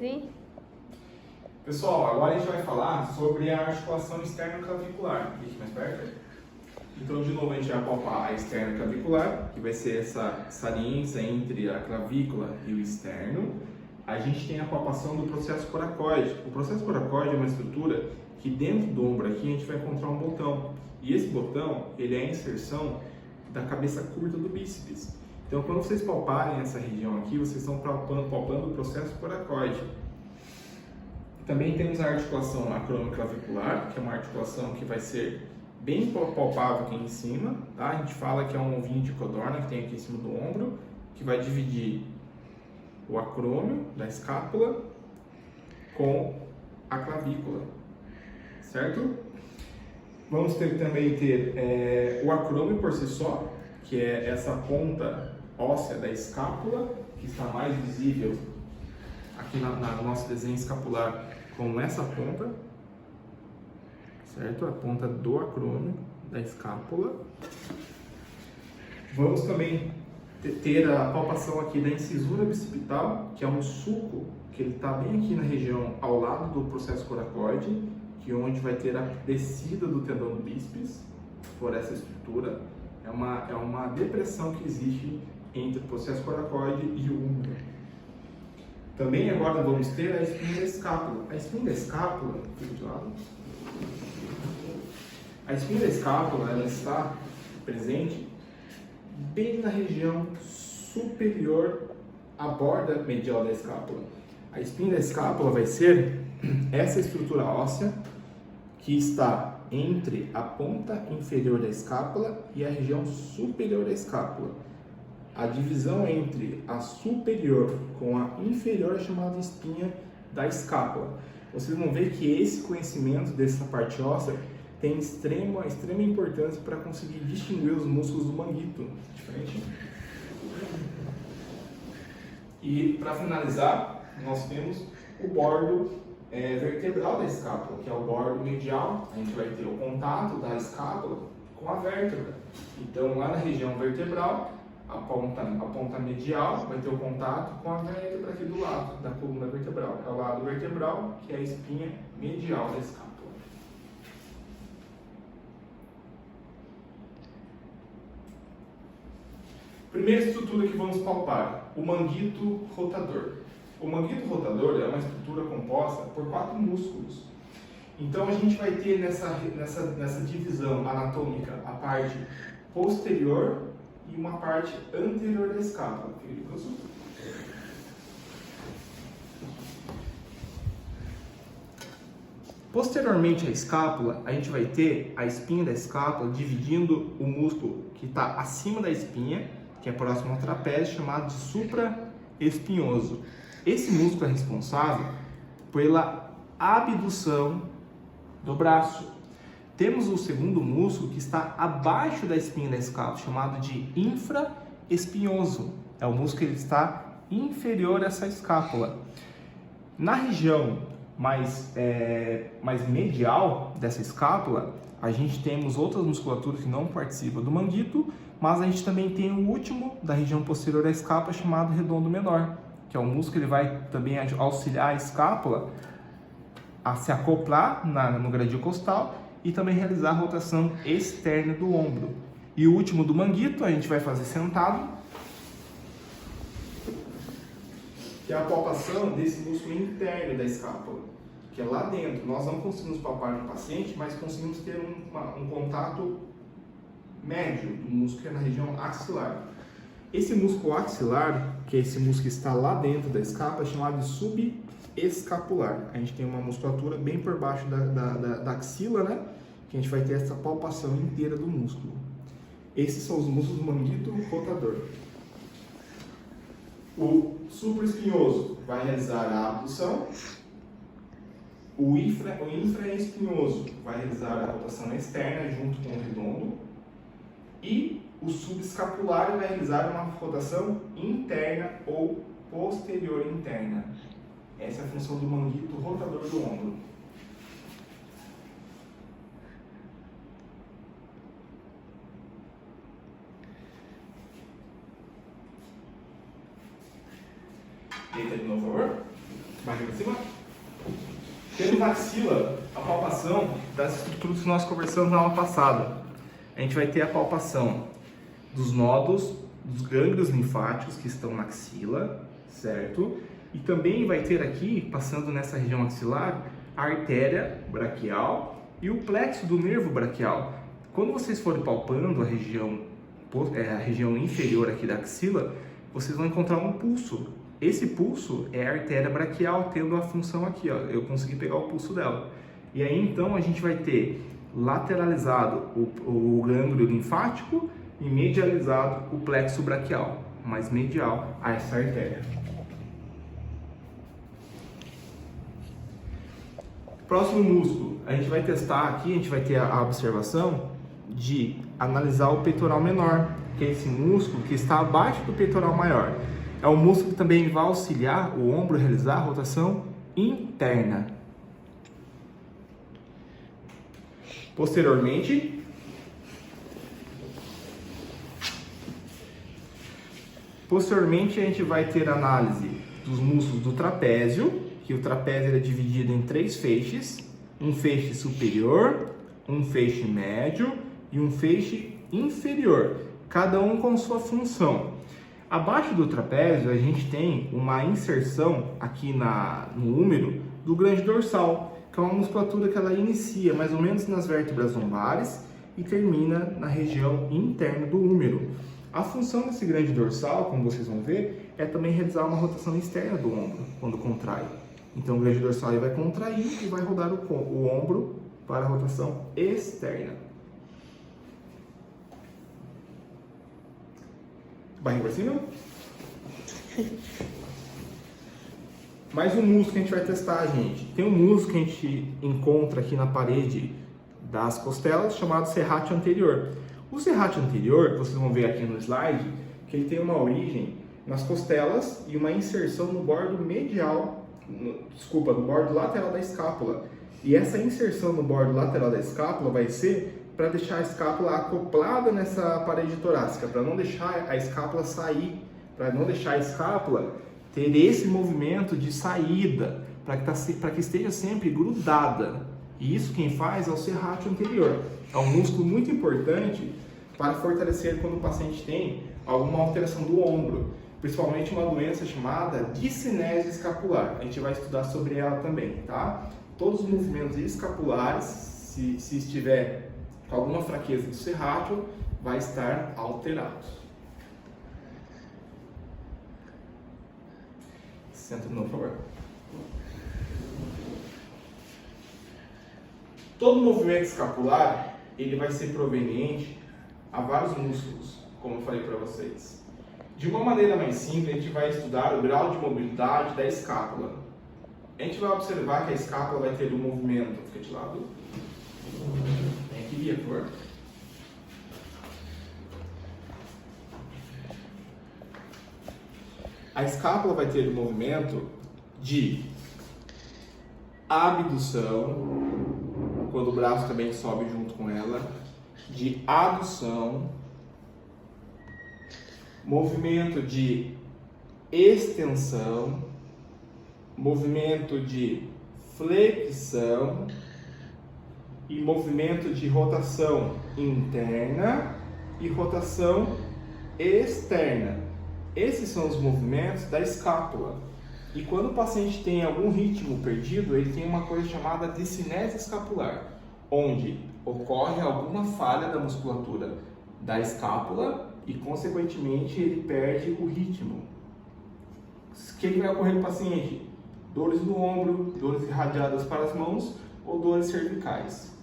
Sim. Pessoal, agora a gente vai falar sobre a articulação externa clavicular. Fique mais perto. Então, de novo, a gente vai palpar a externa clavicular, que vai ser essa saliência entre a clavícula e o externo. A gente tem a palpação do processo coracoide. O processo coracoide é uma estrutura que dentro do ombro aqui a gente vai encontrar um botão. E esse botão, ele é a inserção da cabeça curta do bíceps. Então, quando vocês palparem essa região aqui, vocês estão palpando o processo coracoide. Também temos a articulação acromioclavicular, que é uma articulação que vai ser bem palpável aqui em cima, tá? A gente fala que é um ovinho de codorna que tem aqui em cima do ombro, que vai dividir o acrômio da escápula com a clavícula, certo? Vamos também ter o acrômio por si só, que é essa ponta óssea da escápula, que está mais visível aqui no nosso desenho escapular com essa ponta, certo? A ponta do acrômio da escápula. Vamos também ter a palpação aqui da incisura bicipital, que é um sulco que ele está bem aqui na região ao lado do processo coracoide, que é onde vai ter a descida do tendão do bíceps por essa estrutura. É uma depressão que existe entre o processo coracoide e o úmero. Também agora vamos ter a espinha da escápula. A espinha da escápula, fica de lado. A espinha da escápula, ela está presente bem na região superior à borda medial da escápula. A espinha da escápula vai ser essa estrutura óssea que está entre a ponta inferior da escápula e a região superior da escápula. A divisão entre a superior com a inferior é chamada de espinha da escápula. Vocês vão ver que esse conhecimento dessa parte óssea tem extrema importância para conseguir distinguir os músculos do manguito. Diferente. E para finalizar, nós temos o bordo vertebral da escápula, que é o bordo medial. A gente vai ter o contato da escápula com a vértebra. Então, lá na região vertebral, a ponta medial vai ter o contato com a vértebra aqui do lado da coluna vertebral. É o lado vertebral, que é a espinha medial da escápula. Primeira estrutura que vamos palpar, o manguito rotador. O manguito rotador é uma estrutura composta por 4 músculos. Então a gente vai ter nessa divisão anatômica a parte posterior e uma parte anterior da escápula. Posteriormente à escápula, a gente vai ter a espinha da escápula dividindo o músculo que está acima da espinha, que é próximo ao trapézio, chamado de supraespinhoso. Esse músculo é responsável pela abdução do braço. Temos o segundo músculo que está abaixo da espinha da escápula, chamado de infraespinhoso. É o músculo que está inferior a essa escápula. Na região mais medial dessa escápula, a gente temos outras musculaturas que não participam do manguito, mas a gente também tem o último da região posterior da escápula, chamado redondo menor, que é um músculo que ele vai também auxiliar a escápula a se acoplar no gradil costal e também realizar a rotação externa do ombro. E o último do manguito a gente vai fazer sentado, que é a palpação desse músculo interno da escápula, que é lá dentro. Nós não conseguimos palpar no paciente, mas conseguimos ter um contato médio do músculo, que é na região axilar. Esse músculo axilar, que é esse músculo que está lá dentro da escápula, é chamado de subescapular. A gente tem uma musculatura bem por baixo da axila, né? Que a gente vai ter essa palpação inteira do músculo. Esses são os músculos do manguito rotador. O supraespinhoso vai realizar a abdução. O infraespinhoso vai realizar a rotação externa junto com o redondo. E o subescapular vai realizar uma rotação interna ou posterior interna. Essa é a função do manguito rotador do ombro. Deita de novo, por favor. Barriga cima. Temos na axila a palpação das estruturas que nós conversamos na aula passada. A gente vai ter a palpação dos nódulos, dos gânglios linfáticos que estão na axila, certo? E também vai ter aqui, passando nessa região axilar, a artéria braquial e o plexo do nervo braquial. Quando vocês forem palpando a região inferior aqui da axila, vocês vão encontrar um pulso. Esse pulso é a artéria braquial tendo a função aqui, ó. Eu consegui pegar o pulso dela. E aí então a gente vai ter lateralizado o gânglio linfático e medializado o plexo braquial, mas medial a essa artéria. Próximo músculo, a gente vai testar aqui, a gente vai ter a observação de analisar o peitoral menor, que é esse músculo que está abaixo do peitoral maior. É um músculo que também vai auxiliar o ombro a realizar a rotação interna. Posteriormente, a gente vai ter a análise dos músculos do trapézio, que o trapézio é dividido em 3 feixes, um feixe superior, um feixe médio e um feixe inferior, cada um com sua função. Abaixo do trapézio a gente tem uma inserção aqui no húmero do grande dorsal, que é uma musculatura que ela inicia mais ou menos nas vértebras lombares e termina na região interna do húmero. A função desse grande dorsal, como vocês vão ver, é também realizar uma rotação externa do ombro quando contrai. Então o grande dorsal vai contrair e vai rodar o ombro para a rotação externa. Barriga para cima. Mais um músculo que a gente vai testar, gente. Tem um músculo que a gente encontra aqui na parede das costelas, chamado serrátil anterior. O serrátil anterior, vocês vão ver aqui no slide, que ele tem uma origem nas costelas e uma inserção no bordo no bordo lateral da escápula. E essa inserção no bordo lateral da escápula vai ser para deixar a escápula acoplada nessa parede torácica, para não deixar a escápula sair, para não deixar a escápula ter esse movimento de saída, para que esteja sempre grudada. E isso quem faz é o serrátil anterior. É um músculo muito importante para fortalecer quando o paciente tem alguma alteração do ombro, principalmente uma doença chamada discinese escapular. A gente vai estudar sobre ela também, tá? Todos os movimentos escapulares, se estiver com alguma fraqueza do serrátil, vai estar alterado. Senta de novo, por favor. Todo movimento escapular, ele vai ser proveniente a vários músculos, como eu falei para vocês. De uma maneira mais simples, a gente vai estudar o grau de mobilidade da escápula. A gente vai observar que a escápula vai ter um movimento, fica de lado. Vem aqui, Bia, por favor. A escápula vai ter um movimento de abdução, quando o braço também sobe junto com ela, de adução, movimento de extensão, movimento de flexão e movimento de rotação interna e rotação externa. Esses são os movimentos da escápula. E quando o paciente tem algum ritmo perdido, ele tem uma coisa chamada discinese escapular, onde ocorre alguma falha da musculatura da escápula e, consequentemente, ele perde o ritmo. O que vai ocorrer no paciente? Dores no ombro, dores irradiadas para as mãos ou dores cervicais.